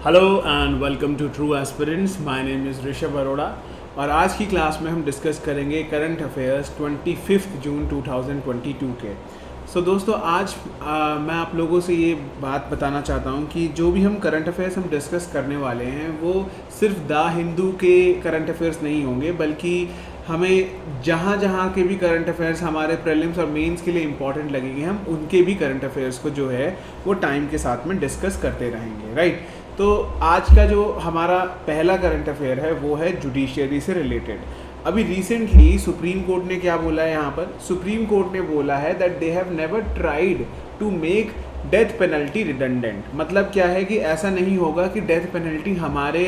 Hello and welcome to true aspirants. My name is Rishabh Arora और आज की क्लास में हम डिस्कस करेंगे करंट अफेयर्स 25 जून 2022 के। दोस्तों आज मैं आप लोगों से ये बात बताना चाहता हूँ कि जो भी हम करंट अफेयर्स हम डिस्कस करने वाले हैं वो सिर्फ द हिंदू के करंट अफेयर्स नहीं होंगे, बल्कि हमें जहाँ जहाँ के भी करंट अफेयर्स हमारे प्रीलिम्स और मेंस के लिए इम्पॉर्टेंट लगेंगे, हम उनके भी करंट अफेयर्स को जो है वो टाइम के साथ में डिस्कस करते रहेंगे, राइट। तो आज का जो हमारा पहला करंट अफेयर है वो है जुडिशियरी से रिलेटेड। अभी रिसेंटली सुप्रीम कोर्ट ने क्या बोला है यहाँ पर? सुप्रीम कोर्ट ने बोला है that they have never tried to make death penalty redundant. मतलब क्या है कि ऐसा नहीं होगा कि डेथ पेनल्टी हमारे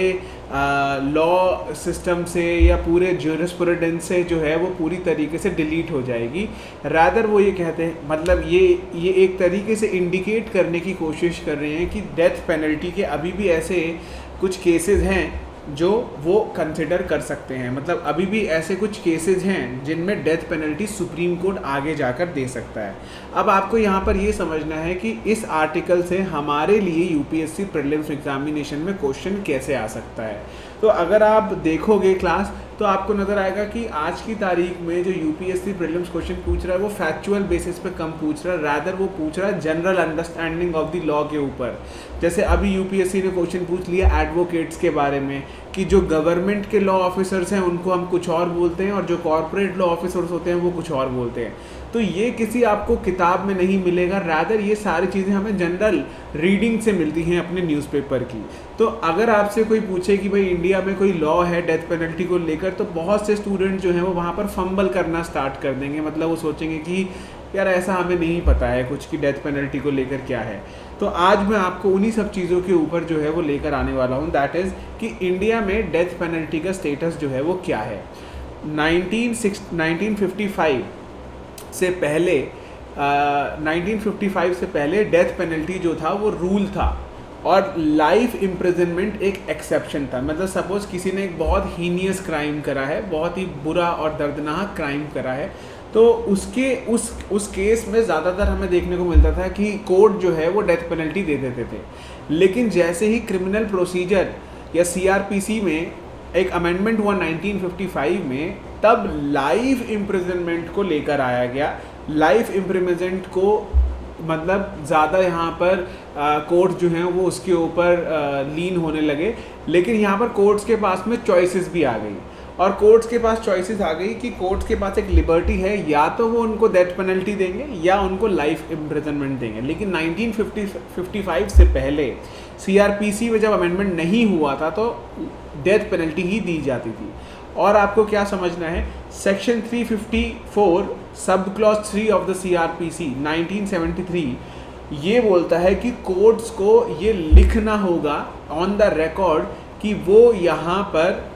लॉ सिस्टम से या पूरे ज्यूरिस्प्रूडेंस से जो है वो पूरी तरीके से डिलीट हो जाएगी। रादर वो ये कहते हैं, मतलब ये एक तरीके से इंडिकेट करने की कोशिश कर रहे हैं कि डेथ पेनल्टी के अभी भी ऐसे कुछ केसेस हैं जो वो कंसिडर कर सकते हैं। मतलब अभी भी ऐसे कुछ केसेस हैं जिनमें डेथ पेनल्टी सुप्रीम कोर्ट आगे जाकर दे सकता है। अब आपको यहाँ पर ये समझना है कि इस आर्टिकल से हमारे लिए यूपीएससी प्रीलिम्स एग्जामिनेशन में क्वेश्चन कैसे आ सकता है। तो अगर आप देखोगे क्लास तो आपको नज़र आएगा कि आज की तारीख में जो यूपीएससी प्रीलिम्स क्वेश्चन पूछ रहा है वो फैक्चुअल बेसिस पे कम पूछ रहा है, रादर वो पूछ रहा है general understanding of the law के ऊपर। जैसे अभी यूपीएससी ने क्वेश्चन पूछ लिया एडवोकेट्स के बारे में कि जो गवर्नमेंट के लॉ ऑफिसर्स हैं उनको हम कुछ और बोलते हैं और जो कॉर्पोरेट लॉ ऑफिसर्स होते हैं वो कुछ और बोलते हैं। तो ये किसी आपको किताब में नहीं मिलेगा, रादर ये सारी चीज़ें हमें जनरल रीडिंग से मिलती हैं अपने न्यूज़पेपर की। तो अगर आपसे कोई पूछे कि भाई इंडिया में कोई लॉ है डेथ पेनल्टी को लेकर, तो बहुत से स्टूडेंट जो हैं वो वहाँ पर फंबल करना स्टार्ट कर देंगे। मतलब वो सोचेंगे कि यार ऐसा हमें नहीं पता है कुछ कि डेथ पेनल्टी को लेकर क्या है। तो आज मैं आपको उन्हीं सब चीज़ों के ऊपर जो है वो लेकर आने वाला हूँ, दैट इज़ कि इंडिया में डेथ पेनल्टी का स्टेटस जो है वो क्या है। 1955 से पहले 1955 से पहले डेथ पेनल्टी जो था वो रूल था और लाइफ इम्प्रिजनमेंट एक एक्सेप्शन था। मतलब सपोज किसी ने एक बहुत हीनियस क्राइम करा है, बहुत ही बुरा और दर्दनाक क्राइम करा है, तो उसके उस केस में ज़्यादातर हमें देखने को मिलता था कि कोर्ट जो है वो डेथ पेनल्टी दे देते थे। लेकिन जैसे ही क्रिमिनल प्रोसीजर या सीआरपीसी में एक अमेंडमेंट हुआ 1955 में, तब लाइफ इम्प्रिजनमेंट को लेकर आया गया। लाइफ इम्प्रिजनमेंट को मतलब ज़्यादा यहाँ पर कोर्ट जो हैं वो उसके ऊपर लीन होने लगे। लेकिन यहाँ पर कोर्ट्स के पास में चॉइसेस भी आ गई और कोर्ट्स के पास चॉइसेस आ गई कि कोर्ट्स के पास एक लिबर्टी है, या तो वो उनको डेथ पेनल्टी देंगे या उनको लाइफ इम्प्रिजनमेंट देंगे। लेकिन 1955 से पहले सीआरपीसी में जब अमेंडमेंट नहीं हुआ था तो डेथ पेनल्टी ही दी जाती थी। और आपको क्या समझना है, section 354 sub clause 3 of the CrPC 1973 ये बोलता है कि कोर्ट्स को ये लिखना होगा ऑन द रिकॉर्ड कि वो यहाँ पर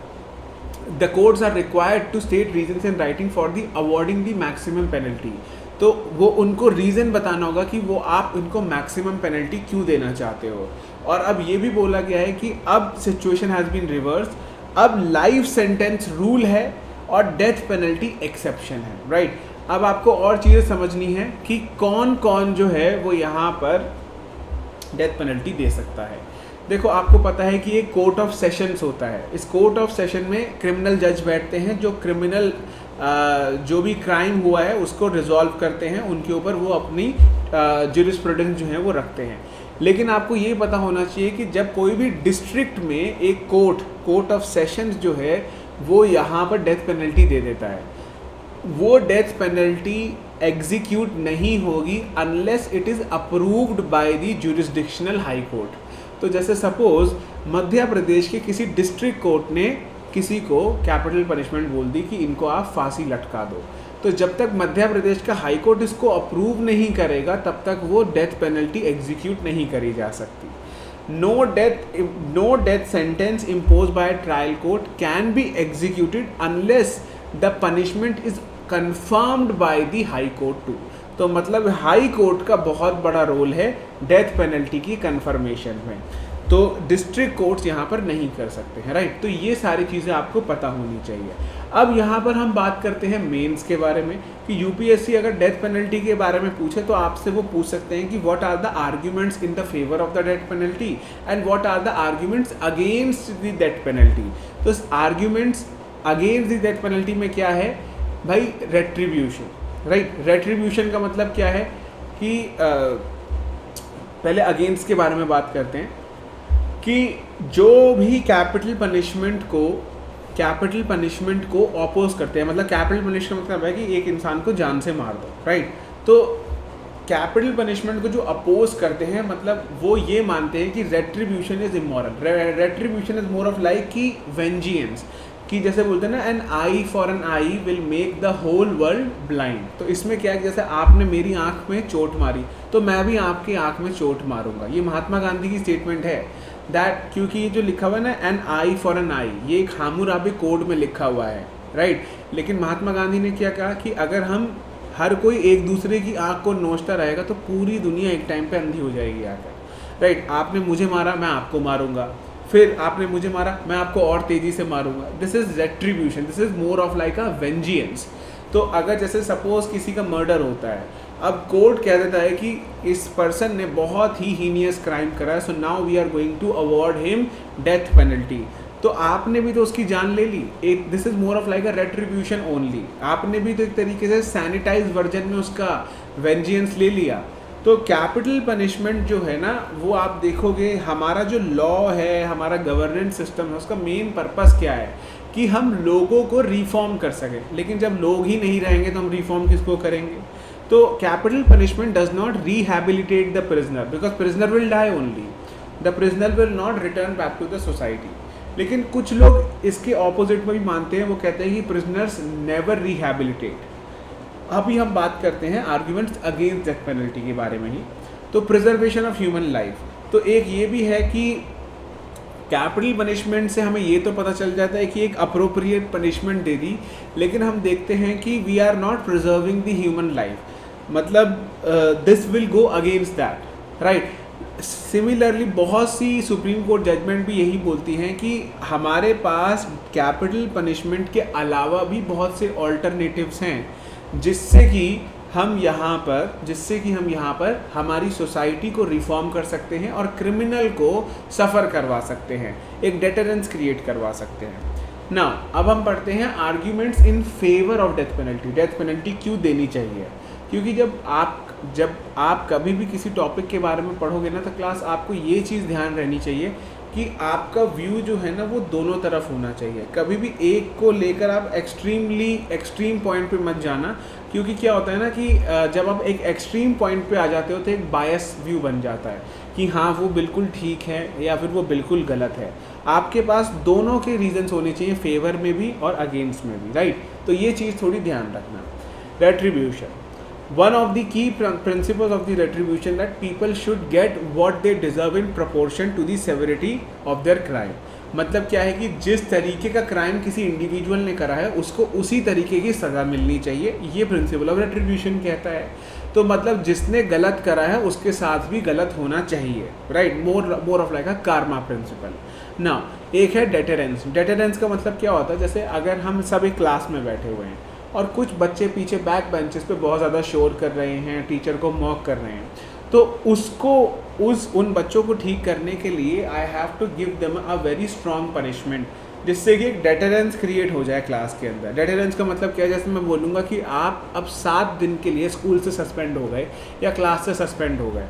the courts are required to state reasons in writing for the awarding the maximum penalty। तो वो उनको रीज़न बताना होगा कि वो आप उनको मैक्सिमम पेनल्टी क्यों देना चाहते हो। और अब ये भी बोला गया है कि अब सिचुएशन हैज़ बीन रिवर्स, अब लाइफ सेंटेंस रूल है और डेथ पेनल्टी एक्सेप्शन है, राइट। अब आपको और चीज़ें समझनी है कि कौन कौन जो है वो यहाँ पर डेथ पेनल्टी दे सकता है। देखो आपको पता है कि एक कोर्ट ऑफ सेशंस होता है। इस कोर्ट ऑफ सेशन में क्रिमिनल जज बैठते हैं जो क्रिमिनल जो भी क्राइम हुआ है उसको रिजॉल्व करते हैं, उनके ऊपर वो अपनी ज्यूरिस्प्रूडेंस जो है वो रखते हैं। लेकिन आपको ये पता होना चाहिए कि जब कोई भी डिस्ट्रिक्ट में एक कोर्ट ऑफ सेशंस जो है वो यहाँ पर डेथ पेनल्टी दे देता है, वो डेथ पेनल्टी एग्जीक्यूट नहीं होगी unless it is approved by the jurisdictional high court. तो जैसे सपोज मध्य प्रदेश के किसी डिस्ट्रिक्ट कोर्ट ने किसी को कैपिटल पनिशमेंट बोल दी कि इनको आप फांसी लटका दो, तो जब तक मध्य प्रदेश का हाई कोर्ट इसको अप्रूव नहीं करेगा तब तक वो डेथ पेनल्टी एग्जीक्यूट नहीं करी जा सकती। No death sentence impose by trial court can be executed unless the punishment is confirmed by the high court too. तो मतलब हाई कोर्ट का बहुत बड़ा रोल है डेथ पेनल्टी की कन्फर्मेशन में। तो डिस्ट्रिक्ट कोर्ट्स यहाँ पर नहीं कर सकते हैं, राइट। तो ये सारी चीज़ें आपको पता होनी चाहिए। अब यहाँ पर हम बात करते हैं मेंस के बारे में कि यूपीएससी अगर डेथ पेनल्टी के बारे में पूछे तो आपसे वो पूछ सकते हैं कि what are the arguments in the favour of the death penalty and what are the arguments against the death penalty. तो arguments against the death penalty में क्या है भाई, रेट्रीब्यूशन, राइट। रेट्रीब्यूशन का मतलब क्या है कि पहले अगेंस्ट के बारे में बात करते हैं कि जो भी कैपिटल पनिशमेंट को अपोज करते हैं, मतलब कैपिटल पनिशमेंट का मतलब है कि एक इंसान को जान से मार दो, राइट। तो कैपिटल पनिशमेंट को जो अपोज करते हैं मतलब वो ये मानते हैं कि retribution is immoral. Retribution is more of like कि वेंजियंस, कि जैसे बोलते हैं ना an eye for an eye will make the whole world blind. तो इसमें क्या है कि जैसे आपने मेरी आंख में चोट मारी तो मैं भी आपकी आंख में चोट मारूंगा। ये महात्मा गांधी की स्टेटमेंट है दैट, क्योंकि ये जो लिखा हुआ है ना एन आई फॉर एन आई, ये एक हामुराबी कोड में लिखा हुआ है, राइट। लेकिन महात्मा गांधी ने क्या कहा कि अगर हम हर कोई एक दूसरे की आंख को नोचता रहेगा तो पूरी दुनिया एक टाइम पे अंधी हो जाएगी आकर, राइट। आपने मुझे मारा, मैं आपको मारूंगा, फिर आपने मुझे मारा, मैं आपको और तेज़ी से मारूंगा। This is retribution, this is more of like a vengeance. तो अगर जैसे सपोज किसी का मर्डर होता है, अब कोर्ट कह देता है कि इस पर्सन ने बहुत ही हीनियस क्राइम करा है, so now we are going to award him death penalty. तो आपने भी तो उसकी जान ले ली, एक this is more of like a retribution only. आपने भी तो एक तरीके से सैनिटाइज वर्जन में उसका वेंजियंस ले लिया। तो कैपिटल पनिशमेंट जो है ना वो आप देखोगे, हमारा जो लॉ है, हमारा गवर्नेंस सिस्टम है, उसका मेन पर्पस क्या है कि हम लोगों को रिफॉर्म कर सकें। लेकिन जब लोग ही नहीं रहेंगे तो हम रिफॉर्म किसको करेंगे। तो capital punishment does not rehabilitate the prisoner because prisoner will die only, the prisoner will not return back to the society. लेकिन कुछ लोग इसके ऑपोजिट में भी मानते हैं, वो कहते हैं कि प्रिजनर्स नेवर रिहैबिलिटेट। अभी हम बात करते हैं आर्ग्यूमेंट्स अगेंस्ट डेथ पेनल्टी के बारे में ही। तो प्रिजर्वेशन ऑफ ह्यूमन लाइफ, तो एक ये भी है कि कैपिटल पनिशमेंट से हमें ये तो पता चल जाता है कि एक अप्रोप्रिएट पनिशमेंट दे दी, लेकिन हम देखते हैं कि we are not preserving the human life, मतलब this will go against that, right. Similarly बहुत सी सुप्रीम कोर्ट जजमेंट भी यही बोलती हैं कि हमारे पास कैपिटल पनिशमेंट के अलावा भी बहुत से ऑल्टरनेटिव्स हैं जिससे कि हम यहाँ पर हमारी सोसाइटी को रिफॉर्म कर सकते हैं और क्रिमिनल को सफ़र करवा सकते हैं, एक डेटरेंस क्रिएट करवा सकते हैं। ना अब हम पढ़ते हैं arguments in favour of death penalty. Death penalty क्यों देनी चाहिए, क्योंकि जब आप कभी भी किसी टॉपिक के बारे में पढ़ोगे ना तो क्लास आपको ये चीज़ ध्यान रहनी चाहिए कि आपका व्यू जो है ना वो दोनों तरफ होना चाहिए। कभी भी एक को लेकर आप एक्सट्रीम पॉइंट पे मत जाना, क्योंकि क्या होता है ना कि जब आप एक एक्सट्रीम पॉइंट पे आ जाते हो तो एक बायस व्यू बन जाता है कि हाँ वो बिल्कुल ठीक है या फिर वो बिल्कुल गलत है। आपके पास दोनों के रीजंस होने चाहिए, फेवर में भी और अगेंस्ट में भी, राइट। तो ये चीज़ थोड़ी ध्यान रखना। Retribution, one of the key principles of the retribution that people should get what they deserve in proportion to the severity of their crime। मतलब क्या है कि जिस तरीके का क्राइम किसी इंडिविजुअल ने करा है उसको उसी तरीके की सज़ा मिलनी चाहिए, ये प्रिंसिपल ऑफ रेट्रीब्यूशन कहता है। तो मतलब जिसने गलत करा है उसके साथ भी गलत होना चाहिए, right. More of like a karma principle. ना एक है डेटरेंस। डेटरेंस का मतलब क्या होता है, जैसे अगर हम सब एक क्लास में बैठे हुए हैं और कुछ बच्चे पीछे बैक बेंचेस पे बहुत ज़्यादा शोर कर रहे हैं, टीचर को मॉक कर रहे हैं, तो उन बच्चों को ठीक करने के लिए I have to give them a very strong punishment, जिससे कि एक डेटरेंस क्रिएट हो जाए क्लास के अंदर। डेटरेंस का मतलब क्या है, जैसे मैं बोलूँगा कि आप अब 7 दिन के लिए स्कूल से सस्पेंड हो गए या क्लास से सस्पेंड हो गए,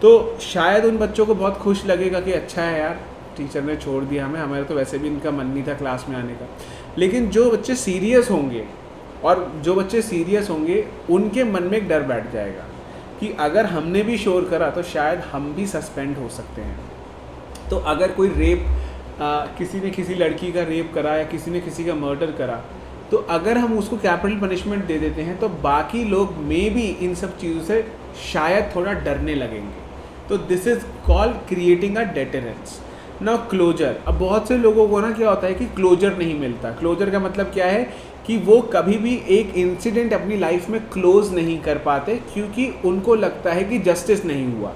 तो शायद उन बच्चों को बहुत खुश लगेगा कि अच्छा है यार टीचर ने छोड़ दिया हमें, हमारे तो वैसे भी इनका मन नहीं था क्लास में आने का। लेकिन जो बच्चे सीरियस होंगे उनके मन में एक डर बैठ जाएगा कि अगर हमने भी शोर करा तो शायद हम भी सस्पेंड हो सकते हैं। तो अगर कोई किसी ने किसी लड़की का रेप करा या किसी ने किसी का मर्डर करा, तो अगर हम उसको कैपिटल पनिशमेंट दे देते हैं तो बाकी लोग मे भी इन सब चीज़ों से शायद थोड़ा डरने लगेंगे। तो this is called creating a deterrence. Now closure, अब बहुत से लोगों को ना क्या होता है कि क्लोजर नहीं मिलता। क्लोजर का मतलब क्या है कि वो कभी भी एक इंसिडेंट अपनी लाइफ में क्लोज नहीं कर पाते क्योंकि उनको लगता है कि जस्टिस नहीं हुआ।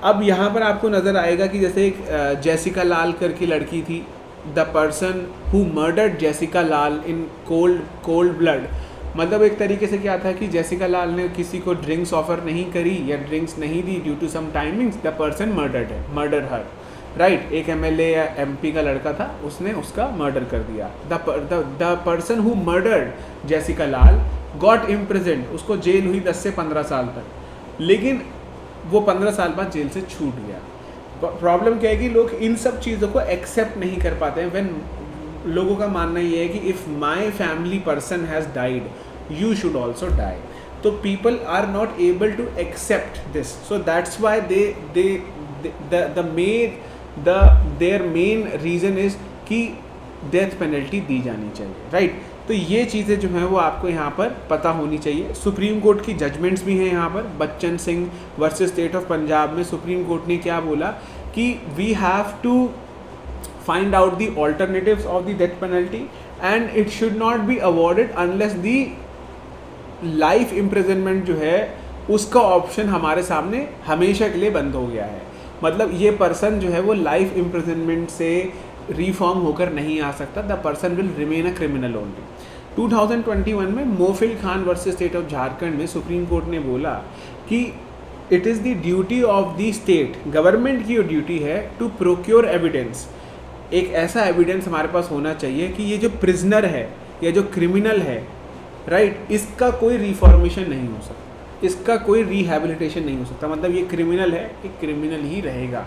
अब यहाँ पर आपको नज़र आएगा कि जैसे एक जेसिका लाल करके लड़की थी, the person who murdered Jessica Lal in cold blood, मतलब एक तरीके से क्या था कि जेसिका लाल ने किसी को ड्रिंक्स ऑफर नहीं करी या ड्रिंक्स नहीं दी due to some timings, the person murder her, right. एक एमएलए या एमपी का लड़का था, उसने उसका मर्डर कर दिया। The person who murdered Jessica Lal got imprisoned, उसको जेल हुई 10 से 15 साल तक, लेकिन वो 15 साल बाद जेल से छूट गया। प्रॉब्लम क्या है कि लोग इन सब चीज़ों को एक्सेप्ट नहीं कर पाते हैं। व्हेन लोगों का मानना ये है कि if my family person has died you should also die, तो people are not able to accept this, so that's why there main reason is कि डेथ पेनल्टी दी जानी चाहिए, राइट। तो ये चीज़ें जो हैं वो आपको यहाँ पर पता होनी चाहिए। सुप्रीम कोर्ट की जजमेंट्स भी हैं यहाँ पर। Bachan Singh versus state of Punjab में सुप्रीम कोर्ट ने क्या बोला कि we have to find out the alternatives of the death penalty and it should not be awarded unless the life imprisonment जो है उसका ऑप्शन हमारे सामने हमेशा के लिए बंद हो गया है। मतलब ये पर्सन जो है वो लाइफ इम्प्रिजनमेंट से रिफॉर्म होकर नहीं आ सकता, the person will remain a criminal only. 2021 में Mofil Khan versus state of Jharkhand में सुप्रीम कोर्ट ने बोला कि it is the duty of the state, government की ड्यूटी है टू प्रोक्योर एविडेंस, एक ऐसा एविडेंस हमारे पास होना चाहिए कि ये जो प्रिजनर है या जो क्रिमिनल है, राइट, इसका कोई रिफॉर्मेशन नहीं हो सकता, इसका कोई रिहैबिलिटेशन नहीं हो सकता। मतलब ये क्रिमिनल है, ये क्रिमिनल ही रहेगा।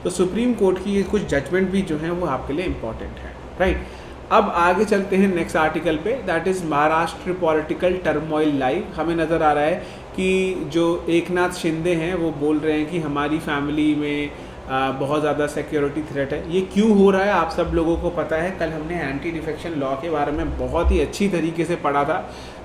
तो सुप्रीम कोर्ट की ये कुछ जजमेंट भी जो हैं वो आपके लिए इम्पॉर्टेंट है, राइट। अब आगे चलते हैं नेक्स्ट आर्टिकल पे, that is Maharashtra political turmoil live. हमें नज़र आ रहा है कि जो एकनाथ शिंदे हैं वो बोल रहे हैं कि हमारी फैमिली में बहुत ज़्यादा सिक्योरिटी थ्रेट है। ये क्यों हो रहा है आप सब लोगों को पता है, कल हमने एंटी डिफेक्शन लॉ के बारे में बहुत ही अच्छी तरीके से पढ़ा था,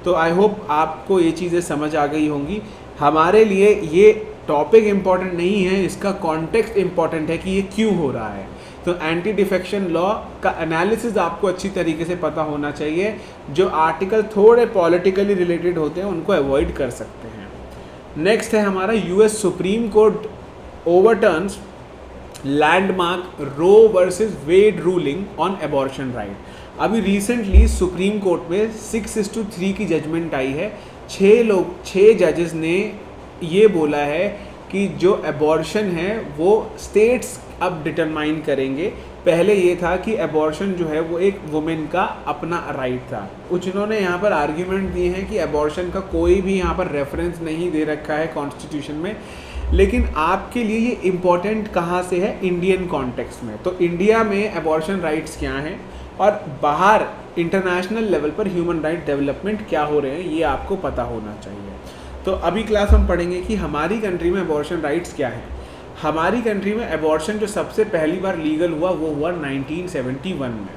तो आई होप आपको ये चीज़ें समझ आ गई होंगी। हमारे लिए ये टॉपिक इम्पॉर्टेंट नहीं है, इसका कॉन्टेक्स्ट इम्पॉर्टेंट है कि ये क्यों हो रहा है। तो एंटी डिफेक्शन लॉ का एनालिसिस आपको अच्छी तरीके से पता होना चाहिए। जो आर्टिकल थोड़े पॉलिटिकली रिलेटेड होते हैं उनको अवॉइड कर सकते हैं। नेक्स्ट है हमारा US supreme court overturns landmark Roe versus Wade ruling on abortion right. अभी रिसेंटली सुप्रीम कोर्ट में 6:3 की जजमेंट आई है। 6 जजेस ने ये बोला है कि जो एबॉर्शन है वो स्टेट्स अब डिटरमाइन करेंगे। पहले ये था कि एबॉर्शन जो है वो एक वुमेन का अपना राइट था। कुछ इन्होंने यहाँ पर आर्ग्यूमेंट दिए हैं कि एबॉर्शन का कोई भी यहाँ पर रेफरेंस नहीं दे रखा है कॉन्स्टिट्यूशन में, लेकिन आपके लिए ये इम्पॉर्टेंट कहाँ से है, इंडियन कॉन्टेक्स्ट में। तो इंडिया में एबॉर्शन राइट्स क्या हैं और बाहर इंटरनेशनल लेवल पर ह्यूमन राइट डेवलपमेंट क्या हो रहे हैं, ये आपको पता होना चाहिए। तो अभी क्लास हम पढ़ेंगे कि हमारी कंट्री में एबॉर्शन राइट्स क्या हैं। हमारी कंट्री में एबॉर्शन जो सबसे पहली बार लीगल हुआ वो हुआ 1971 में।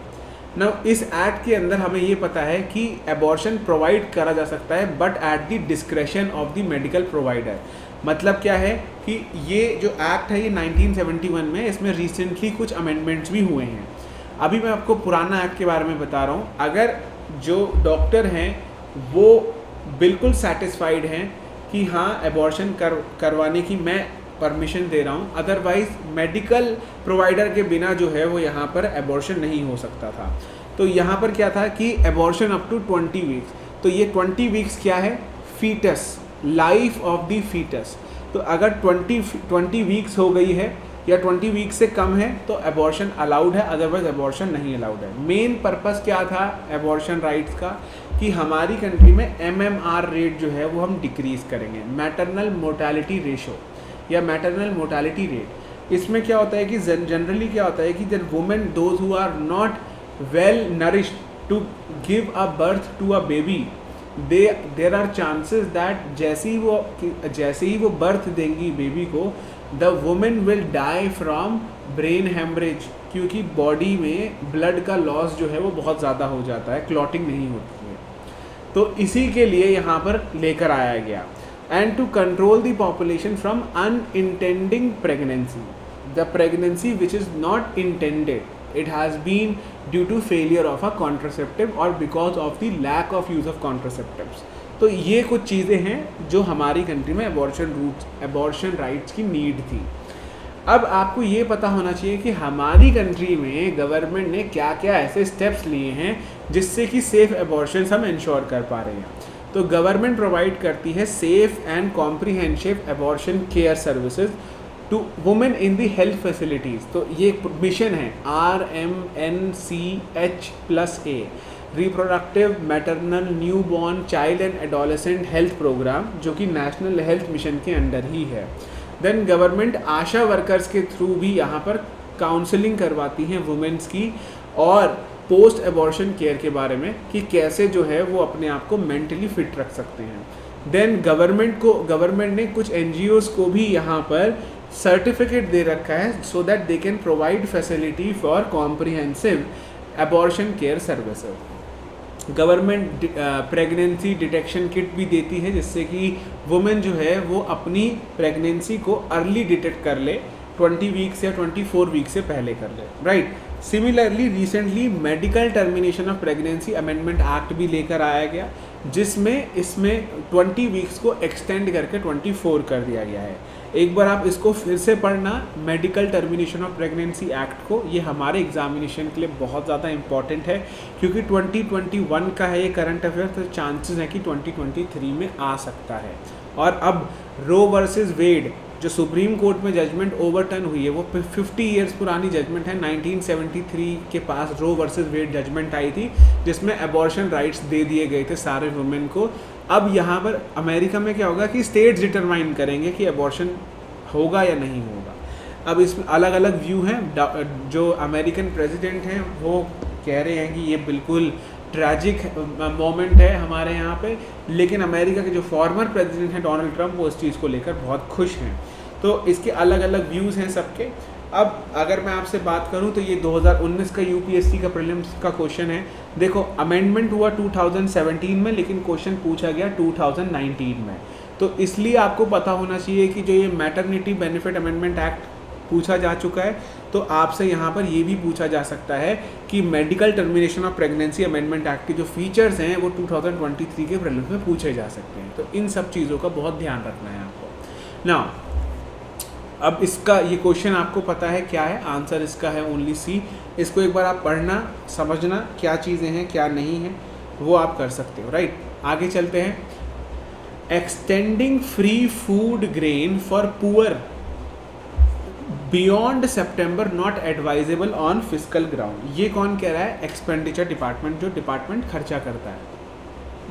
ना इस एक्ट के अंदर हमें ये पता है कि एबॉर्शन प्रोवाइड करा जा सकता है but at the discretion of the medical provider. मतलब क्या है कि ये जो एक्ट है ये 1971 में, इसमें रिसेंटली कुछ अमेंडमेंट्स भी हुए हैं। अभी मैं आपको पुराना एक्ट के बारे में बता रहा हूँ। अगर जो डॉक्टर हैं वो बिल्कुल सेटिस्फाइड हैं कि हाँ एबॉर्शन करवाने की मैं परमिशन दे रहा हूँ, अदरवाइज मेडिकल प्रोवाइडर के बिना जो है वो यहाँ पर एबॉर्शन नहीं हो सकता था। तो यहाँ पर क्या था कि एबॉर्शन अप टू 20 वीक्स। तो ये 20 वीक्स क्या है, foetus, life of the foetus. तो अगर 20 वीक्स हो गई है या 20 वीक्स से कम है तो एबॉर्शन अलाउड है, अदरवाइज एबॉर्शन नहीं अलाउड है। मेन पर्पस क्या था एबॉर्शन राइट्स का कि हमारी कंट्री में MMR रेट जो है वो हम डिक्रीज़ करेंगे, मैटरनल मोर्टेलिटी रेशो या मैटरनल मोर्टेलिटी रेट। इसमें क्या होता है कि जनरली क्या होता है कि the women those who are not well nourished to give a birth to a baby, there are chances that जैसे ही वो बर्थ देंगी बेबी को, the women will die from brain haemorrhage, क्योंकि बॉडी में ब्लड का लॉस जो है वो बहुत ज़्यादा हो जाता है, क्लॉटिंग नहीं होती है। तो इसी के लिए यहाँ पर लेकर आया गया। And to control the population from unintending pregnancy, the pregnancy which is not intended, it has been due to failure of a contraceptive or because of the lack of use of contraceptives। तो ये कुछ चीज़ें हैं जो हमारी country में abortion rights की need थी। अब आपको ये पता होना चाहिए कि हमारी कंट्री में गवर्नमेंट ने क्या क्या ऐसे स्टेप्स लिए हैं जिससे कि सेफ एबॉर्शंस हम इंश्योर कर पा रहे हैं। तो गवर्नमेंट प्रोवाइड करती है safe and comprehensive abortion care services to women in the health facilities. तो ये एक मिशन है RMNCH+A, reproductive maternal new born child and adolescent health programme, जो कि नेशनल हेल्थ मिशन के अंडर ही है। देन गवर्नमेंट आशा वर्कर्स के थ्रू भी यहाँ पर काउंसलिंग करवाती हैं वुमेन्स की, और पोस्ट एबॉर्शन केयर के बारे में कि कैसे जो है वो अपने आप को मेंटली फिट रख सकते हैं। देन गवर्नमेंट ने कुछ NGOs को भी यहाँ पर सर्टिफिकेट दे रखा है so that they can provide facility for comprehensive abortion care services. Government pregnancy detection kit भी देती है जिससे कि वुमेन जो है वो अपनी प्रेगनेंसी को अर्ली डिटेक्ट कर ले, 20 वीक्स या 24 वीक से पहले कर ले, right. Similarly recently medical termination of pregnancy amendment act भी लेकर आया गया, जिसमें इसमें 20 वीक्स को एक्सटेंड करके 24 कर दिया गया है। एक बार आप इसको फिर से पढ़ना, medical termination of pregnancy act को, ये हमारे एग्जामिनेशन के लिए बहुत ज़्यादा इंपॉर्टेंट है क्योंकि 2021 का है ये करंट अफेयर, तो चांसेस है कि 2023 में आ सकता है। और अब रो वर्सेस वेड जो सुप्रीम कोर्ट में जजमेंट ओवरटर्न हुई है वो 50 ईयर्स पुरानी जजमेंट है। 1973 के पास रो वर्सेस वेड जजमेंट आई थी जिसमें एबॉर्शन राइट्स दे दिए गए थे सारे वुमेन को। अब यहाँ पर अमेरिका में क्या होगा कि स्टेट्स डिटरमाइन करेंगे कि एबॉर्शन होगा या नहीं होगा। अब इसमें अलग अलग व्यू हैं। जो अमेरिकन प्रेसिडेंट हैं वो कह रहे हैं कि ये बिल्कुल ट्रैजिक मोमेंट है हमारे यहाँ पे, लेकिन अमेरिका के जो फॉर्मर प्रेसिडेंट हैं डोनाल्ड ट्रंप वो इस चीज़ को लेकर बहुत खुश हैं। तो इसके अलग अलग व्यूज़ हैं सबके। अब अगर मैं आपसे बात करूं तो ये 2019 का UPSC का प्रीलिम्स का क्वेश्चन है। देखो अमेंडमेंट हुआ 2017 में, लेकिन क्वेश्चन पूछा गया 2019 में। तो इसलिए आपको पता होना चाहिए कि जो ये मैटरनिटी बेनिफिट अमेंडमेंट एक्ट पूछा जा चुका है, तो आपसे यहाँ पर ये भी पूछा जा सकता है कि medical termination of pregnancy amendment act के जो फीचर्स हैं वो 2023 के प्रीलिम्स में पूछे जा सकते हैं। तो इन सब चीज़ों का बहुत ध्यान रखना है आपको ना। अब इसका ये क्वेश्चन आपको पता है क्या है, आंसर इसका है ओनली C। इसको एक बार आप पढ़ना, समझना क्या चीज़ें हैं क्या नहीं है वो आप कर सकते हो, राइट। आगे चलते हैं। Extending free food grain for poor beyond September not advisable on fiscal ground. ये कौन कह रहा है? एक्सपेंडिचर डिपार्टमेंट, जो डिपार्टमेंट खर्चा करता है,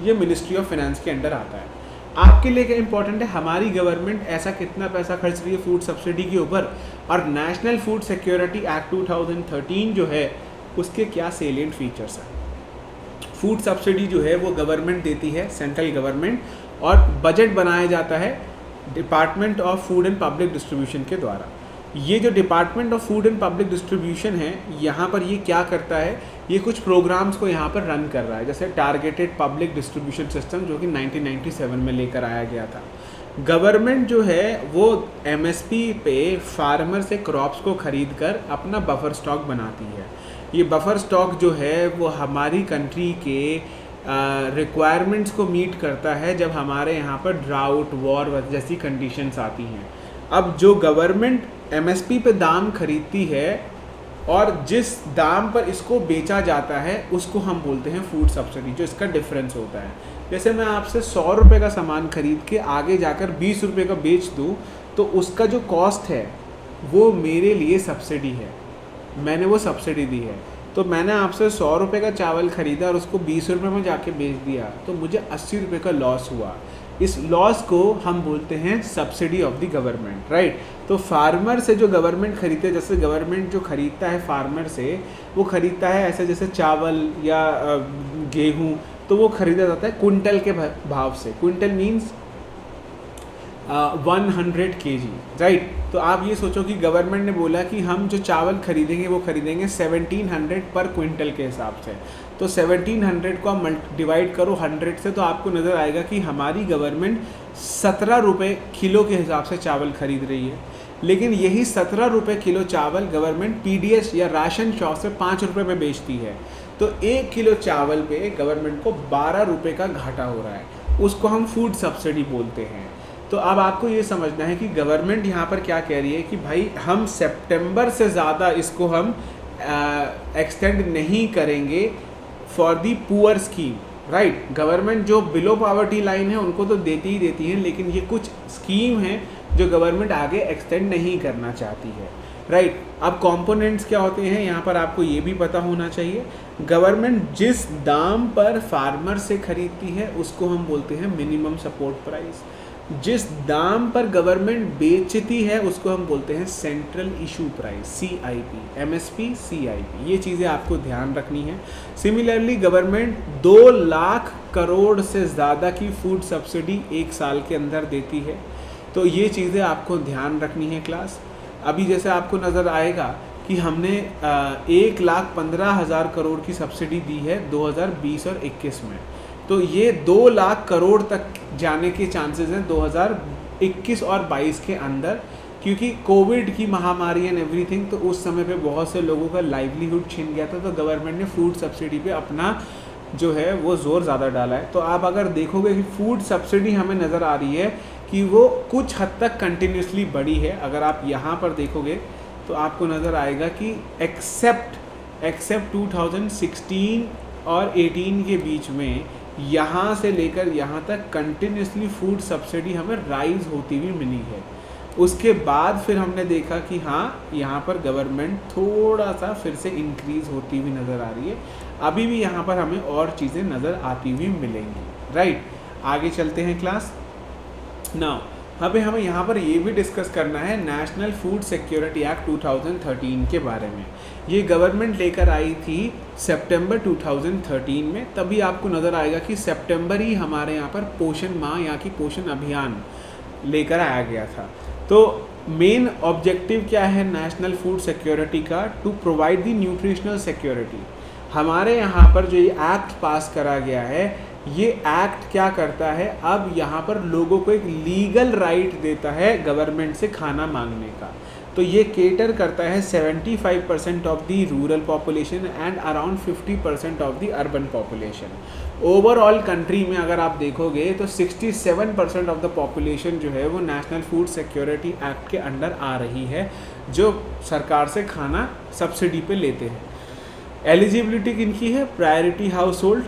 ये मिनिस्ट्री ऑफ फाइनेंस के अंडर आता है। आपके लिए क्या इंपॉर्टेंट है, हमारी गवर्नमेंट ऐसा कितना पैसा खर्च रही है फूड सब्सिडी के ऊपर, और नेशनल फूड सिक्योरिटी एक्ट 2013 जो है उसके क्या सेलिएंट फीचर्स हैं। फूड सब्सिडी जो है वो गवर्नमेंट देती है, सेंट्रल गवर्नमेंट, और बजट बनाया जाता है department of food and public distribution के द्वारा। ये जो department of food and public distribution है, यहाँ पर ये क्या करता है, ये कुछ प्रोग्राम्स को यहाँ पर रन कर रहा है, जैसे टारगेटेड पब्लिक डिस्ट्रीब्यूशन सिस्टम जो कि 1997 में लेकर आया गया था। गवर्नमेंट जो है वो MSP पे फार्मर से क्रॉप्स को खरीद कर अपना बफर स्टॉक बनाती है। ये बफर स्टॉक जो है वो हमारी कंट्री के रिक्वायरमेंट्स को मीट करता है जब हमारे यहाँ पर ड्राउट, वॉर जैसी कंडीशंस आती हैं। अब जो गवर्नमेंट MSP पे दाम खरीदती है और जिस दाम पर इसको बेचा जाता है उसको हम बोलते हैं फूड सब्सिडी, जो इसका डिफरेंस होता है। जैसे मैं आपसे 100 रुपये का सामान खरीद के आगे जाकर 20 रुपये का बेच दूँ तो उसका जो कॉस्ट है वो मेरे लिए सब्सिडी है, मैंने वो सब्सिडी दी है। तो मैंने आपसे 100 रुपये का चावल ख़रीदा और उसको 20 रुपये में जाके बेच दिया तो मुझे 80 रुपये का लॉस हुआ। इस लॉस को हम बोलते हैं subsidy of the government, right. तो फार्मर से जो गवर्नमेंट खरीदते हैं, जैसे गवर्नमेंट जो खरीदता है फार्मर से, वो खरीदता है ऐसे जैसे चावल या गेहूँ, तो वो खरीदा जाता है कुंटल के भाव से। Quintal means 100 kg, right. तो आप ये सोचो कि गवर्नमेंट ने बोला कि हम जो चावल खरीदेंगे वो खरीदेंगे 1700 पर क्विंटल के हिसाब से। तो 1700 को आप डिवाइड करो 100 से, तो आपको नज़र आएगा कि हमारी गवर्नमेंट 17 रुपये किलो के हिसाब से चावल खरीद रही है। लेकिन यही 17 रुपये किलो चावल गवर्नमेंट PDS या राशन शॉप से 5 रुपये में बेचती है। तो 1 किलो चावल पे गवर्नमेंट को 12 रुपये का घाटा हो रहा है, उसको हम फूड सब्सिडी बोलते हैं। तो अब आपको ये समझना है कि गवर्नमेंट यहाँ पर क्या कह रही है कि भाई हम सितंबर से ज़्यादा इसको हम एक्सटेंड नहीं करेंगे for the poor scheme, right. Government जो बिलो पॉवर्टी लाइन है उनको तो देती ही देती है, लेकिन ये कुछ स्कीम है जो गवर्नमेंट आगे एक्सटेंड नहीं करना चाहती है, राइट। अब कंपोनेंट्स क्या होते हैं यहाँ पर आपको ये भी पता होना चाहिए। गवर्नमेंट जिस दाम पर फार्मर से खरीदती है उसको हम बोलते हैं मिनिमम सपोर्ट प्राइस। जिस दाम पर गवर्नमेंट बेचती है उसको हम बोलते हैं central issue price, CIP, MSP, CIP। ये चीज़ें आपको ध्यान रखनी है। सिमिलरली गवर्नमेंट 2 लाख करोड़ से ज़्यादा की फूड सब्सिडी 1 साल के अंदर देती है, तो ये चीज़ें आपको ध्यान रखनी है क्लास। अभी जैसे आपको नज़र आएगा कि हमने 1,15,000 करोड़ की सब्सिडी दी है 2020 और 21 में, तो ये 2 लाख करोड़ तक जाने के चांसेस हैं 2021 और 22 के अंदर, क्योंकि कोविड की महामारी एंड एवरीथिंग, तो उस समय पे बहुत से लोगों का लाइवलीहुड छिन गया था, तो गवर्नमेंट ने फूड सब्सिडी पे अपना जो है वो ज़ोर ज़्यादा डाला है। तो आप अगर देखोगे कि फूड सब्सिडी हमें नज़र आ रही है कि वो कुछ हद तक कंटिन्यूसली बढ़ी है। अगर आप यहाँ पर देखोगे तो आपको नज़र आएगा कि एक्सेप्ट 2016 और 18 के बीच में यहाँ से लेकर यहाँ तक कंटिन्यूसली फूड सब्सिडी हमें राइज होती हुई मिली है। उसके बाद फिर हमने देखा कि हाँ यहाँ पर गवर्नमेंट थोड़ा सा फिर से इंक्रीज़ होती हुई नज़र आ रही है। अभी भी यहाँ पर हमें और चीज़ें नज़र आती हुई मिलेंगी, राइट। आगे चलते हैं क्लास। नाउ हमें यहाँ पर ये भी डिस्कस करना है नेशनल फूड सिक्योरिटी एक्ट 2013 के बारे में। ये गवर्नमेंट लेकर आई थी सितंबर 2013 में। तभी आपको नज़र आएगा कि सितंबर ही हमारे यहाँ पर पोषण माह या कि पोषण अभियान लेकर आया गया था। तो मेन ऑब्जेक्टिव क्या है नेशनल फूड सिक्योरिटी का? To provide the nutritional security. हमारे यहाँ पर जो ये एक्ट पास करा गया है, ये एक्ट क्या करता है, अब यहाँ पर लोगों को एक लीगल राइट देता है गवर्नमेंट से खाना मांगने का। तो ये केटर करता है 75% of the rural population and around 50% of the urban population. Overall country में अगर आप देखोगे तो 67% ऑफ द पॉपुलेशन जो है वो नेशनल फूड सिक्योरिटी एक्ट के अंडर आ रही है, जो सरकार से खाना सब्सिडी पे लेते हैं। एलिजिबिलिटी किनकी है? Priority house hold.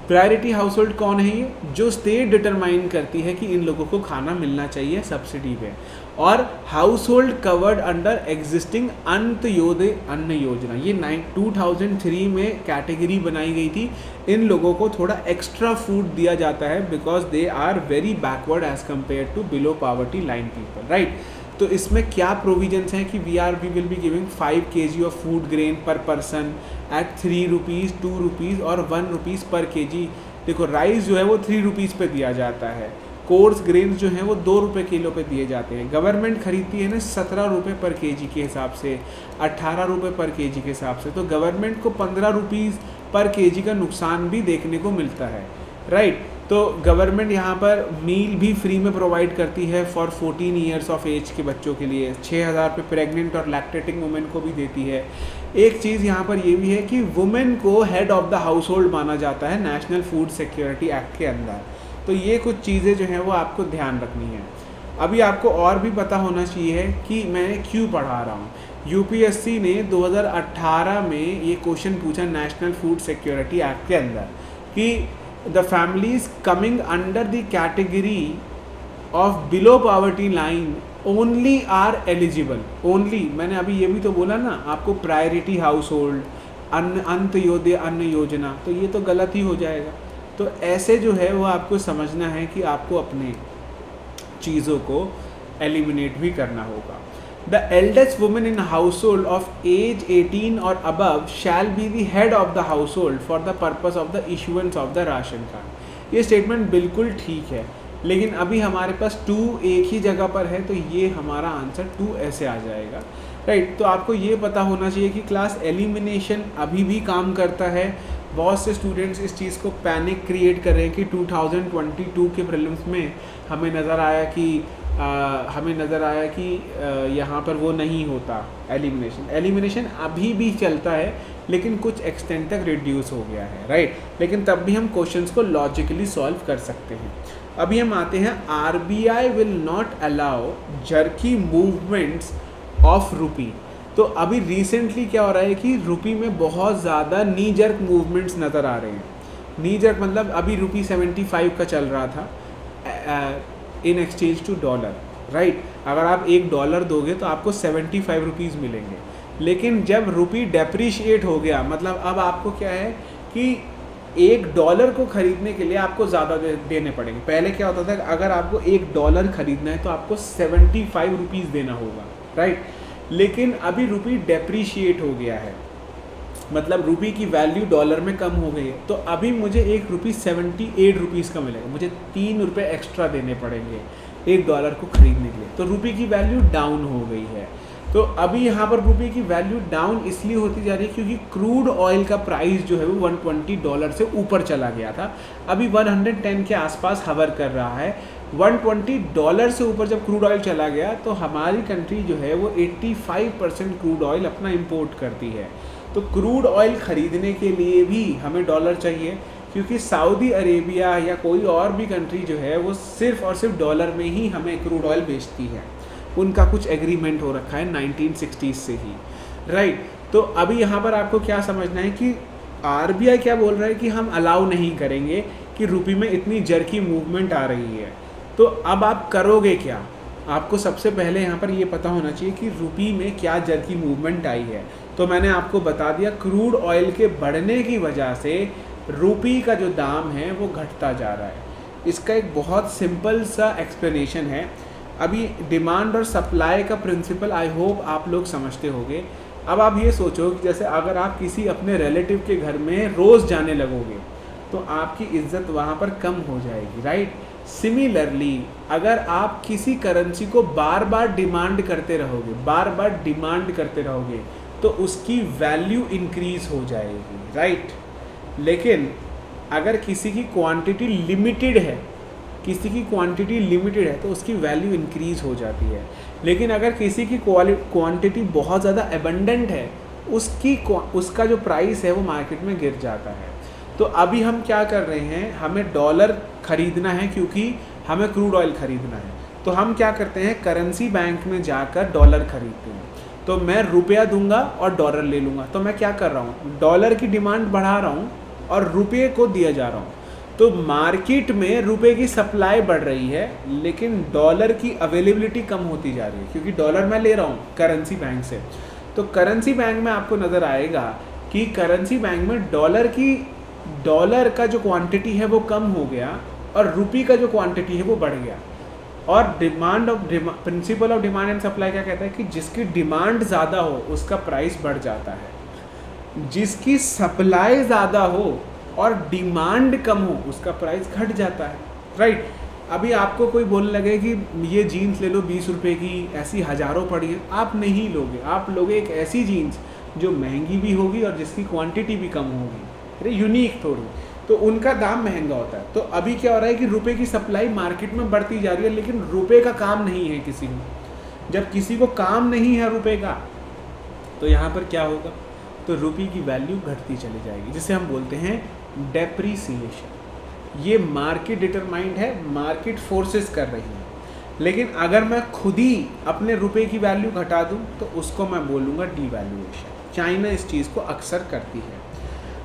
Priority house hold कौन है? ये जो स्टेट डिटरमाइन करती है कि इन लोगों को खाना मिलना चाहिए सब्सिडी पे। और house hold covered under existing Antyodaya अन्न योजना, ये 2003 में कैटेगरी बनाई गई थी। इन लोगों को थोड़ा एक्स्ट्रा फूड दिया जाता है because they are very backward as compare to below poverty line people, right. तो इसमें क्या प्रोविजंस हैं कि we will be giving 5 kg of food grain per person at 3 rupees, 2 rupees और 1 रुपीज़ पर kg। देखो राइस जो है वो 3 रुपीज़ पे दिया जाता है, कोर्स ग्रेन्स जो हैं वो 2 रुपये किलो पे दिए जाते हैं। गवर्नमेंट खरीदती है ना 17 रुपये पर kg के हिसाब से, 18 रुपये पर kg के हिसाब से। तो गवर्नमेंट को 15 रुपीज़ पर kg का नुकसान भी देखने को मिलता है, राइट। तो गवर्नमेंट यहाँ पर मील भी फ्री में प्रोवाइड करती है फॉर 14 ईयर्स ऑफ एज के बच्चों के लिए। 6,000 पे प्रेग्नेंट और लैक्टेटिंग वुमेन को भी देती है। एक चीज़ यहाँ पर ये भी है कि वुमेन को head of the house hold माना जाता है नेशनल फूड सिक्योरिटी एक्ट के अंदर। तो ये कुछ चीज़ें जो हैं वो आपको ध्यान रखनी है। अभी आपको और भी पता होना चाहिए कि मैं क्यों पढ़ा रहा हूँ। UPSC ने 2018 में ये क्वेश्चन पूछा नेशनल फूड सिक्योरिटी एक्ट के अंदर कि the families coming under the category of below poverty line only are eligible। only मैंने अभी ये भी तो बोला ना आपको, प्रायोरिटी हाउस होल्ड, अंत्योदय अन्न योजना, तो ये तो गलत ही हो जाएगा। तो ऐसे जो है वो आपको समझना है कि आपको अपने चीज़ों को एलिमिनेट भी करना होगा। The eldest woman in household of age 18 or above shall be the head of the household for the purpose of the issuance of the ration card। ये स्टेटमेंट बिल्कुल ठीक है, लेकिन अभी हमारे पास 2 एक ही जगह पर है, तो ये हमारा आंसर 2 ऐसे आ जाएगा, राइट। तो आपको ये पता होना चाहिए कि क्लास एलिमिनेशन अभी भी काम करता है। बहुत से स्टूडेंट्स इस चीज़ को पैनिक क्रिएट कर रहे हैं कि 2022 के प्रीलिम्स में हमें नज़र आया कि यहाँ पर वो नहीं होता एलिमिनेशन अभी भी चलता है, लेकिन कुछ एक्सटेंट तक रिड्यूस हो गया है, राइट। लेकिन तब भी हम क्वेश्चंस को लॉजिकली सॉल्व कर सकते हैं। अभी हम आते हैं, RBI will not allow jerky movements of rupee. तो अभी रिसेंटली क्या हो रहा है कि रुपी में बहुत ज़्यादा नी जर्क मूवमेंट्स नज़र आ रहे हैं। नी जर्क मतलब अभी रुपी 75 का चल रहा था in exchange to dollar, right. अगर आप $1 दोगे तो आपको 75 रुपीज़ मिलेंगे। लेकिन जब रुपी डेप्रिशिएट हो गया, मतलब अब आपको क्या है कि $1 को ख़रीदने के लिए आपको ज़्यादा देने पड़ेंगे। पहले क्या होता था कि अगर आपको $1 ख़रीदना है तो आपको 75 रुपीज़ देना होगा, राइट। लेकिन अभी रुपी डेप्रिशिएट हो गया है, मतलब रुपी की वैल्यू डॉलर में कम हो गई है। तो अभी मुझे ₹1 78 रुपीज़ का मिलेगा, मुझे ₹3 एक्स्ट्रा देने पड़ेंगे $1 को ख़रीदने के लिए। तो रुपी की वैल्यू डाउन हो गई है। तो अभी यहाँ पर रुपये की वैल्यू डाउन इसलिए होती जा रही है क्योंकि क्रूड ऑयल का प्राइस जो है वो $120 से ऊपर चला गया था, अभी 110 के आसपास हवर कर रहा है। $120 से ऊपर जब क्रूड ऑयल चला गया तो हमारी कंट्री जो है वो 85% क्रूड ऑयल अपना इंपोर्ट करती है। तो क्रूड ऑयल ख़रीदने के लिए भी हमें डॉलर चाहिए, क्योंकि सऊदी अरेबिया या कोई और भी कंट्री जो है वो सिर्फ़ और सिर्फ डॉलर में ही हमें क्रूड ऑयल बेचती है। उनका कुछ एग्रीमेंट हो रखा है 1960s से ही, राइट। तो अभी यहाँ पर आपको क्या समझना है कि आरबीआई क्या बोल रहा है कि हम अलाउ नहीं करेंगे कि रुपये में इतनी जर्की मूवमेंट आ रही है। तो अब आप करोगे क्या? आपको सबसे पहले यहाँ पर ये पता होना चाहिए कि रुपये में क्या जर्की मूवमेंट आई है। तो मैंने आपको बता दिया, क्रूड ऑयल के बढ़ने की वजह से रुपये का जो दाम है वो घटता जा रहा है। इसका एक बहुत सिंपल सा एक्सप्लेनेशन है। अभी डिमांड और सप्लाई का प्रिंसिपल आई होप आप लोग समझते होंगे। अब आप ये सोचो कि जैसे अगर आप किसी अपने रिलेटिव के घर में रोज़ जाने लगोगे तो आपकी इज्जत वहाँ पर कम हो जाएगी, राइट। सिमिलरली अगर आप किसी करेंसी को बार बार डिमांड करते रहोगे तो उसकी वैल्यू इंक्रीज हो जाएगी, राइट। लेकिन अगर किसी की क्वांटिटी लिमिटेड है तो उसकी वैल्यू इंक्रीज हो जाती है। लेकिन अगर किसी की क्वांटिटी बहुत ज़्यादा एबंडेंट है, उसका जो प्राइस है वो मार्केट में गिर जाता है। तो अभी हम क्या कर रहे हैं, हमें डॉलर ख़रीदना है क्योंकि हमें क्रूड ऑयल ख़रीदना है। तो हम क्या करते हैं, करेंसी बैंक में जाकर डॉलर ख़रीदते हैं। तो मैं रुपया दूंगा और डॉलर ले लूँगा। तो मैं क्या कर रहा हूँ, डॉलर की डिमांड बढ़ा रहा हूँ और रुपये को दिया जा रहा हूँ। तो मार्केट में रुपए की सप्लाई बढ़ रही है लेकिन डॉलर की अवेलेबिलिटी कम होती जा रही है, क्योंकि डॉलर मैं ले रहा हूँ करेंसी बैंक से। तो करेंसी बैंक में आपको नज़र आएगा कि करेंसी बैंक में डॉलर का जो क्वांटिटी है वो कम हो गया और रुपये का जो क्वांटिटी है वो बढ़ गया। और principle of demand and supply क्या कहता है कि जिसकी डिमांड ज़्यादा हो उसका प्राइस बढ़ जाता है, जिसकी सप्लाई ज़्यादा हो और डिमांड कम हो उसका प्राइस घट जाता है, राइट। अभी आपको कोई बोलने लगे कि ये जीन्स ले लो 20 रुपये की, ऐसी हज़ारों पड़ी है, आप नहीं लोगे। आप लोगे एक ऐसी जीन्स जो महंगी भी होगी और जिसकी क्वांटिटी भी कम होगी, अरे यूनिक थोड़ी, तो उनका दाम महंगा होता है। तो अभी क्या हो रहा है कि रुपए की सप्लाई मार्केट में बढ़ती जा रही है लेकिन रुपए का काम नहीं है किसी को। जब किसी को काम नहीं है रुपए का तो यहाँ पर क्या होगा, तो रुपये की वैल्यू घटती चली जाएगी, जिसे हम बोलते हैं डेप्रीसिएशन। ये मार्केट डिटरमाइंड है, मार्केट फोर्सेस कर रही है। लेकिन अगर मैं खुद ही अपने रुपए की वैल्यू घटा दूं तो उसको मैं बोलूँगा डीवैल्यूएशन। चाइना इस चीज़ को अक्सर करती है।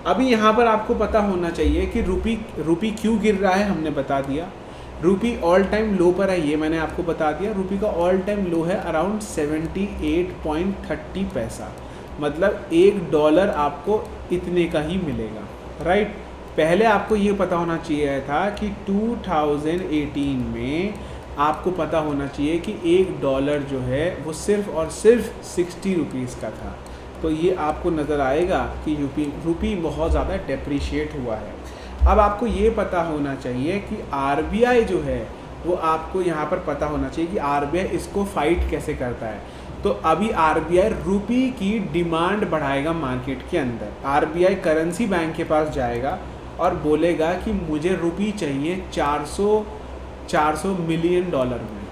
अभी यहाँ पर आपको पता होना चाहिए कि रुपी क्यों गिर रहा है, हमने बता दिया। रुपी ऑल टाइम लो पर है, ये मैंने आपको बता दिया। रुपी का ऑल टाइम लो है अराउंड 78.30 पैसा, मतलब $1 आपको इतने का ही मिलेगा, राइट। पहले आपको ये पता होना चाहिए था कि 2018 में आपको पता होना चाहिए कि $1 जो है वो सिर्फ़ और सिर्फ 60 रुपीज़ का था। तो ये आपको नज़र आएगा कि रुपी बहुत ज़्यादा डेप्रिशिएट हुआ है। अब आपको ये पता होना चाहिए कि आरबीआई जो है वो आपको यहाँ पर पता होना चाहिए कि आरबीआई इसको फाइट कैसे करता है। तो अभी आरबीआई रुपी की डिमांड बढ़ाएगा मार्केट के अंदर। आरबीआई करेंसी बैंक के पास जाएगा और बोलेगा कि मुझे रुपी चाहिए 400 मिलियन डॉलर में।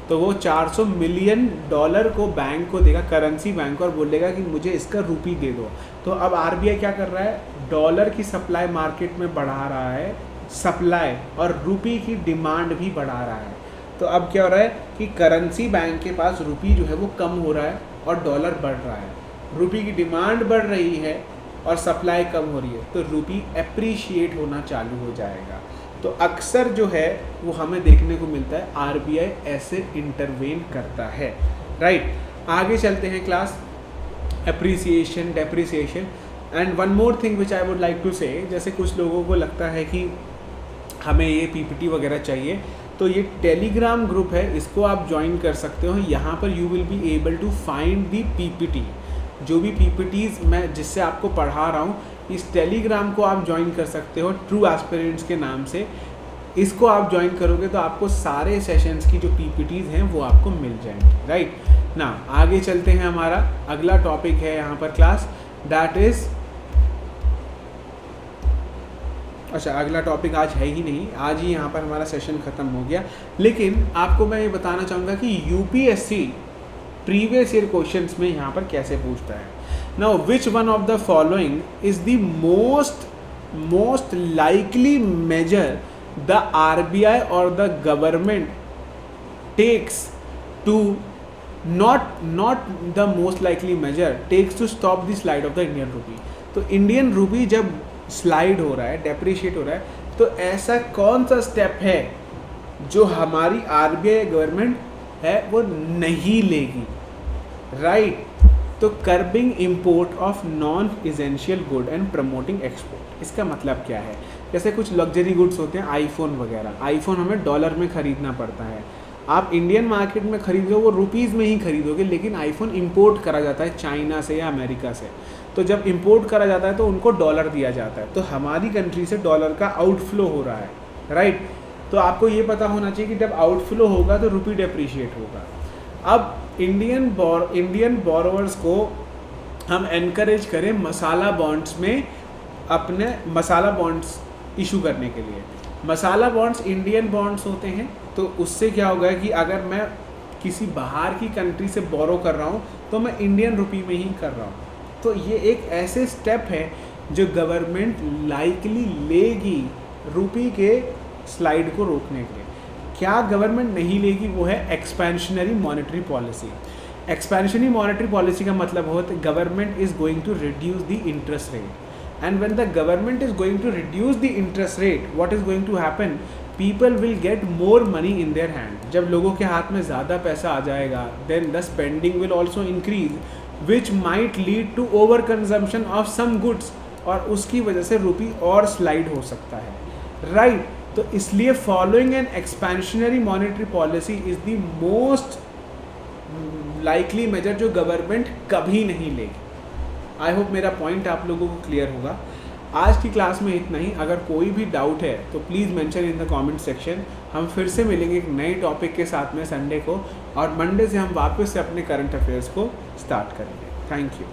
तो वो 400 मिलियन डॉलर को बैंक को देगा, करेंसी बैंक को, और बोलेगा कि मुझे इसका रुपी दे दो। तो अब आरबीआई क्या कर रहा है, डॉलर की सप्लाई मार्केट में बढ़ा रहा है सप्लाई और रुपी की डिमांड भी बढ़ा रहा है। तो अब क्या हो रहा है कि करेंसी बैंक के पास रुपी जो है वो कम हो रहा है और डॉलर बढ़ रहा है। रुपी की डिमांड बढ़ रही है और सप्लाई कम हो रही है, तो रुपी एप्रिशिएट होना चालू हो जाएगा। तो अक्सर जो है वो हमें देखने को मिलता है आरबीआई ऐसे इंटरवेन करता है, राइट। आगे चलते हैं class, appreciation, depreciation and one more thing which I would like to say, जैसे कुछ लोगों को लगता है कि हमें ये पीपीटी वगैरह चाहिए, तो ये टेलीग्राम ग्रुप है, इसको आप ज्वाइन कर सकते हो। यहाँ पर you will be able to find the PPT, जो भी पीपीटीज मैं जिससे आपको पढ़ा रहा हूँ, इस टेलीग्राम को आप ज्वाइन कर सकते हो ट्रू एस्पिरेंट्स के नाम से। इसको आप ज्वाइन करोगे तो आपको सारे सेशंस की जो पीपीटीज हैं वो आपको मिल जाएंगे, राइट ना। आगे चलते हैं, हमारा अगला टॉपिक है यहाँ पर क्लास, दैट इज़, अच्छा अगला टॉपिक आज है ही नहीं, आज ही यहाँ पर हमारा सेशन ख़त्म हो गया। लेकिन आपको मैं ये बताना चाहूँगा कि यूपीएससी प्रीवियस ईयर क्वेश्चंस में यहाँ पर कैसे पूछता है। Now which one of the following is the most likely measure the RBI और the government takes to not the most likely measure takes to stop the slide of the Indian rupee। तो Indian rupee जब slide हो रहा है, depreciate हो रहा है, तो ऐसा कौन सा स्टेप है जो हमारी आरबीआई गवर्नमेंट है वो नहीं लेगी, राइट। तो curbing import of non essential good and promoting export. इसका मतलब क्या है, जैसे कुछ लग्जरी गुड्स होते हैं, आईफोन वगैरह, आईफोन हमें डॉलर में ख़रीदना पड़ता है, आप इंडियन मार्केट में खरीदोगे वो रुपीज़ में ही खरीदोगे, लेकिन आईफोन इंपोर्ट करा जाता है चाइना से या अमेरिका से। तो जब इंपोर्ट करा जाता है तो उनको डॉलर दिया जाता है, तो हमारी कंट्री से डॉलर का आउटफ्लो हो रहा है, राइट। तो आपको ये पता होना चाहिए कि जब आउटफ्लो होगा तो रुपी डेप्रीशिएट होगा। अब इंडियन बोरोवर्स को हम एनकरेज करें मसाला बॉन्ड्स में, अपने मसाला बॉन्ड्स इशू करने के लिए। मसाला बॉन्ड्स इंडियन बॉन्ड्स होते हैं, तो उससे क्या होगा कि अगर मैं किसी बाहर की कंट्री से बोरो कर रहा हूँ तो मैं इंडियन रुपी में ही कर रहा हूँ। तो ये एक ऐसे स्टेप है जो गवर्नमेंट लाइकली लेगी रुपी के स्लाइड को रोकने के लिए। क्या गवर्नमेंट नहीं लेगी, वो है expansionary monetary policy. Expansionary monetary policy का मतलब होता है government is going to reduce the interest rate, and when the government is going to reduce the interest rate, what is going to happen, people will get more money in their hand। जब लोगों के हाथ में ज़्यादा पैसा आ जाएगा, then the spending will also increase, which might lead to over consumption of some goods, और उसकी वजह से रुपी और स्लाइड हो सकता है, राइट। तो इसलिए following an expansionary monetary policy is the most likely major जो गवर्नमेंट कभी नहीं लेगी। आई होप मेरा पॉइंट आप लोगों को क्लियर होगा। आज की क्लास में इतना ही। अगर कोई भी डाउट है तो please mention in the comment section. हम फिर से मिलेंगे एक नए टॉपिक के साथ में संडे को, और मंडे से हम वापस से अपने करंट अफेयर्स को स्टार्ट करेंगे। Thank you.